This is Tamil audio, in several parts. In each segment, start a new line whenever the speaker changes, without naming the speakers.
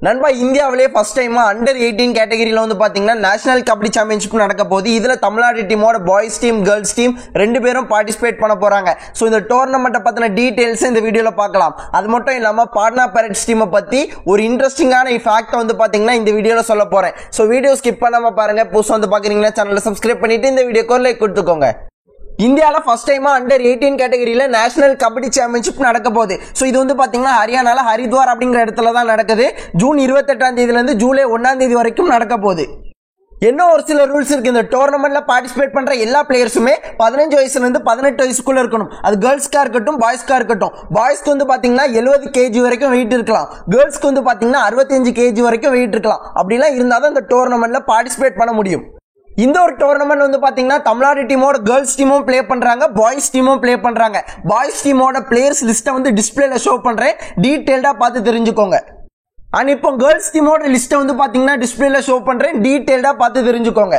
நண்பா இந்தியாவிலே ஃபர்ஸ்ட் டைமா அண்டர் 18 கேட்டகரியில வந்து பாத்தீங்கன்னா நேஷனல் கபடி சாம்பியன்ஷிப் நடக்க போகுது. இதுல தமிழ்நாடு டீமோட பாய்ஸ் டீம் கேர்ள்ஸ் டீம் ரெண்டு பேரும் பார்ட்டிசிபேட் பண்ண போறாங்க. சோ இந்த டோர்னமெண்ட்டை பத்தின டீடைல்ஸ் இந்த வீடியோல பார்க்கலாம். அது மட்டும் இல்லாம பாட்னா பைரேட்ஸ் டீமை பத்தி ஒரு இன்ட்ரெஸ்டிங்கான ஃபேக்ட் வந்து பாத்தீங்கன்னா இந்த வீடியோல சொல்ல போறேன். சோ வீடியோ ஸ்கிப் பண்ணாம பாருங்க. புதுசா வந்து பாக்குறீங்கன்னா சேனலை சப்ஸ்கிரைப் பண்ணிட்டு இந்த வீடியோக்கு லைக் கொடுத்துக்கோங்க. இந்தியாவில் ஃபர்ஸ்ட் டைமா அண்டர் 18 கேட்டகரியில நேஷனல் கபடி சாம்பியன்ஷிப் நடக்க போகுது. ஸோ இது வந்து பாத்தீங்கன்னா ஹரியானால ஹரித்வார் அப்படிங்கிற இடத்துல தான் நடக்குது. ஜூன் 28ஆம் தேதியிலிருந்து ஜூலை 1ஆம் தேதி வரைக்கும் நடக்க போகுது. என்ன ஒரு சில ரூல்ஸ் இருக்கு. இந்த டோர்னமெண்ட்ல பார்ட்டிசிபேட் பண்ற எல்லா பிளேயர்ஸுமே 15 வயசுல இருந்து 18 வயசுக்குள்ள இருக்கணும். அது கேர்ள்ஸ்க்கா இருக்கட்டும் பாய்ஸ்க்கா இருக்கட்டும். பாய்ஸ்க்கு வந்து பாத்தீங்கன்னா 70 kg வரைக்கும் வெயிட் இருக்கலாம். கேர்ள்ஸ்க்கு வந்து பாத்தீங்கன்னா 65 kg வரைக்கும் வெயிட் இருக்கலாம். அப்படிலாம் இருந்தாதான் இந்த டோர்னமெண்ட்ல பார்ட்டிசிபேட் பண்ண முடியும். இந்த ஒரு டோர்னமெண்ட் வந்து பாத்தீங்கன்னா தமிழ்நாடு டீமோட கேர்ள்ஸ் டீமும் ப்ளே பண்றாங்க, பாய்ஸ் டீமும் ப்ளே பண்றாங்க. பாய்ஸ் டீமோட பிளேயர்ஸ் லிஸ்ட்டை வந்து டிஸ்பிளேல ஷோ பண்றேன், டீடைல்டா பார்த்து தெரிஞ்சுக்கோங்க. அண்ட் இப்போ கேர்ள்ஸ் டீமோட லிஸ்ட்டை வந்து பாத்தீங்கன்னா டிஸ்பிளேல ஷோ பண்றேன், டீடைல்டா பார்த்து தெரிஞ்சுக்கோங்க.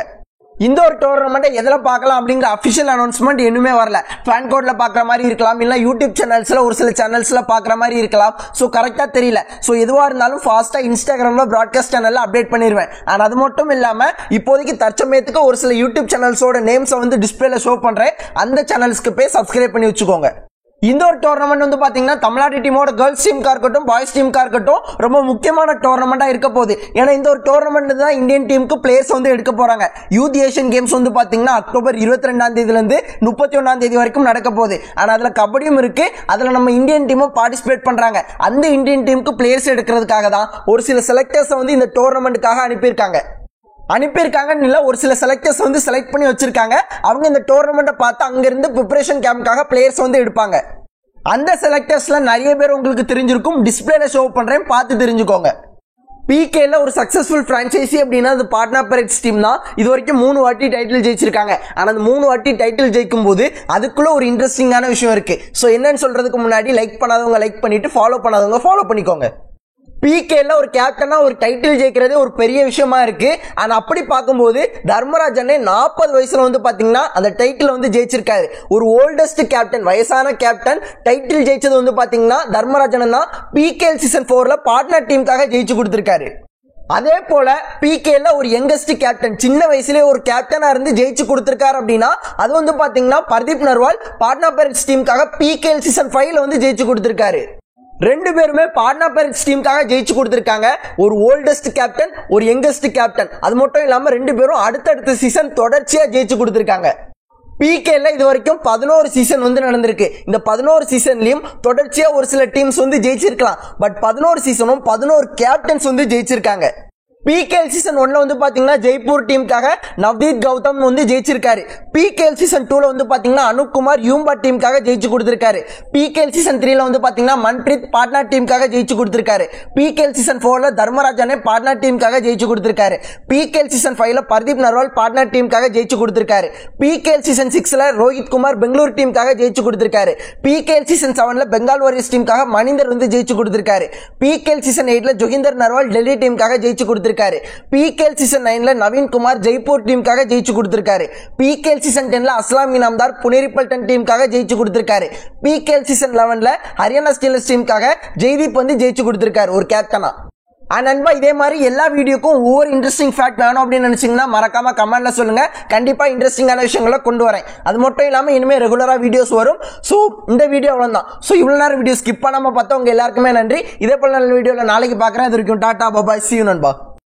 இந்த ஒரு டோர்னமெண்ட்டை எதில் பார்க்கலாம் அப்படிங்கிற அஃபிஷியல் அனௌன்ஸ்மெண்ட் இன்னுமே வரல. ஃபேன் கோட்ல பார்க்குற மாதிரி இருக்கலாம், இல்லை யூடியூப் சேனல்ஸ்ல ஒரு சில சேனல்ஸ்ல பார்க்குற மாதிரி இருக்கலாம். ஸோ கரெக்டாக தெரியல. ஸோ எதுவாக இருந்தாலும் ஃபாஸ்ட்டாக இன்ஸ்டாகிராம்ல ப்ராட்காஸ்ட் சேனல்ல அப்டேட் பண்ணிடுவேன். அண்ட் அது மட்டும் இல்லாமல் இப்போதைக்கு தற்சமயத்துக்கு ஒரு சில யூடியூப் சேனல்ஸோட நேம்ஸை வந்து டிஸ்பிளேல ஷோ பண்றேன். அந்த சேனல்ஸ்க்கு போய் சப்ஸ்கிரைப் பண்ணி வச்சுக்கோங்க. இந்த ஒரு டோர்னமெண்ட் வந்து பாத்தீங்கன்னா தமிழ்நாடு டீமோட கேர்ள்ஸ் டீமுக்கா இருக்கட்டும் பாய்ஸ் டீமுக்கா இருக்கட்டும் ரொம்ப முக்கியமான டோர்னமெண்டா இருக்க போகுது. ஏன்னா இந்த ஒரு டோர்னமெண்ட் தான் இந்தியன் டீமுக்கு பிளேயர்ஸ் வந்து எடுக்க போறாங்க. யூத் ஏஷியன் கேம்ஸ் வந்து பாத்தீங்கன்னா அக்டோபர் 22ஆம் தேதியில இருந்து 31ஆம் தேதி வரைக்கும் நடக்க போகுது. ஆனா அதுல கபடியும் இருக்கு. அதுல நம்ம இந்தியன் டீமும் பார்ட்டிசிபேட் பண்றாங்க. அந்த இந்தியன் டீமுக்கு பிளேயர்ஸ் எடுக்கிறதுக்காக தான் ஒரு சில செலக்டர்ஸ் வந்து இந்த டோர்னமெண்ட்டுக்காக அனுப்பியிருக்காங்க. ஒரு சில செலக்டர்ஸ் வந்து செலக்ட் பண்ணி வச்சிருக்காங்க. அவங்க இந்த டோர்னமெண்ட்டை பார்த்து அங்கிருந்து ப்ரிப்பரேஷன் கேம்ப்காக பிளேயர்ஸ் வந்து எடுப்பாங்க. அந்த செலக்டர்ஸ்ல நிறைய பேர் உங்களுக்கு தெரிஞ்சிருக்கும், டிஸ்பிளேல ஷோ பண்றேன், பார்த்து தெரிஞ்சுக்கோங்க. பிகேல ஒரு சக்சஸ்ஃபுல் பிரான்ச்சைசி அப்படின்னா அது பாட்னா பைரேட்ஸ் டீம் தான். இது வரைக்கும் 3 வாட்டி டைட்டில் ஜெயிச்சிருக்காங்க. ஆனா அந்த 3 வாட்டி டைட்டில் ஜெயிக்கும் போது அதுக்குள்ள ஒரு இன்ட்ரெஸ்டிங்கான விஷயம் இருக்கு. சோ என்னன்னு சொல்றதுக்கு முன்னாடி லைக் பண்ணாதவங்க லைக் பண்ணிட்டு ஃபாலோ பண்ணாதவங்க ஃபாலோ பண்ணிக்கோங்க. பிகேல ஒரு கேப்டனா ஒரு டைட்டில் ஜெயிக்கிறதே ஒரு பெரிய விஷயமா இருக்கு. ஆனா அப்படி பார்க்கும்போது தர்மராஜனே 40 வயசுல வந்து பாத்தீங்கன்னா அந்த டைட்டில் வந்து ஜெயிச்சிருக்காரு. ஒரு ஓல்டஸ்ட் கேப்டன், வயசான கேப்டன் டைட்டில் ஜெயிச்சது வந்து பாத்தீங்கன்னா தர்மராஜன் தான். பிகேஎல் சீசன் 4ல பாட்னா டீமுக்காக ஜெயிச்சு கொடுத்திருக்காரு. அதே போல பிகேல ஒரு யங்கஸ்ட் கேப்டன், சின்ன வயசுலேயே ஒரு கேப்டனா இருந்து ஜெயிச்சு கொடுத்திருக்காரு அப்படின்னா அது வந்து பாத்தீங்கன்னா பர்தீப் நர்வால் பாட்னா பைரேட்ஸ் டீமுக்காக பிகேஎல் சீசன் 5ல வந்து ஜெயிச்சு கொடுத்திருக்காரு. ரெண்டு பேருமே பாட்னா பைரேட்ஸ் டீமுக்காக ஜெயிச்சு கொடுத்திருக்காங்க. ஒரு ஓல்டஸ்ட் கேப்டன், ஒரு யங்கஸ்ட் கேப்டன். அது மட்டும் இல்லாம ரெண்டு பேரும் அடுத்தடுத்த சீசன் தொடர்ச்சியா ஜெயிச்சு கொடுத்திருக்காங்க. பிகேல இது வரைக்கும் 11 சீசன் வந்து நடந்திருக்கு. இந்த 11 சீசன்லயும் தொடர்ச்சியா ஒரு சில டீம்ஸ் வந்து ஜெயிச்சிருக்கலாம். பட் 11 சீசனும் 11 கேப்டன்ஸ் வந்து ஜெயிச்சிருக்காங்க. பிகேஎல் சீசன் 1ல வந்து பாத்தீங்கன்னா ஜெய்ப்பூர் டீமுக்காக நவ்தீப் கௌதம் வந்து ஜெயிச்சிருக்காரு. பிகேஎல் சீசன் 2ல வந்து பாத்தீங்கன்னா அனுப் குமார் யூம்பா டீமுக்காக ஜெயிச்சு கொடுத்திருக்காரு. பிகேஎல் சீசன் 3ல வந்து பாத்தீங்கன்னா மன்பிரீத் பாட்னா டீமுக்காக ஜெயிச்சு கொடுத்திருக்காரு. பிகேஎல் சீசன் 4ல தர்மராஜனே பாட்னா டீமுக்காக ஜெயிச்சு கொடுத்திருக்காரு. பிகேஎல் சீசன் 5ல பர்தீப் நர்வால் பாட்னா டீமுக்காக ஜெயிச்சு கொடுத்திருக்காரு. பிகேஎல் சீசன் 6ல ரோஹித் குமார் பெங்களூர் டீமுக்காக ஜெயிச்சு கொடுத்திருக்காரு. பிகேஎல் சீசன் 7ல பெங்கால் வாரியர்ஸ் டீமுக்காக மணிந்தர் வந்து ஜெயிச்சு கொடுத்திருக்காரு. பிகேஎல் சீசன் 8ல ஜோகிந்தர் நர்வால் டெல்லி டீமுக்காக ஜெயிச்சு கொடுத்திருக்காரு. பிகேஎல் சீசன் 9ல நவீன் குமார் ஜெய்ப்பூர் டீமுக்காக ஜெயிச்சு கொடுத்திருக்காரு. பிகேஎல் சீசன் 10ல அஸ்லாம் இனாம்தார் புனேரி பல்டன் டீமுக்காக ஜெயிச்சு கொடுத்திருக்காரு. பிகேஎல் சீசன் 11ல ஹரியானா ஸ்டீலர்ஸ் டீமுக்காக ஜெய்தீப் வந்து ஜெயிச்சு கொடுத்திருக்காரு ஒரு கேப்டனா. நண்பா இதே மாதிரி எல்லா வீடியோக்கும் ஒவ்வொரு இன்ட்ரெஸ்டிங் ஃபேக்ட் வேணும் அப்படின்னு நினைச்சீங்கன்னா மறக்காம கமெண்ட்ல சொல்லுங்க. கண்டிப்பா இன்ட்ரெஸ்டிங்கான விஷயங்களை கொண்டு வரேன். அது மட்டும் இல்லாம இனிமே ரெகுலரா வீடியோஸ் வரும். சோ இந்த வீடியோ அவ்வளவுதான். சோ இவ்வளவு நேரம் வீடியோ ஸ்கிப் பண்ணாம பார்த்தவங்க எல்லாருக்குமே நன்றி. இதே போல நல்ல வீடியோல நாளைக்கு பாக்குறேன். அது வரைக்கும் டாடா பாய், see you நண்பா.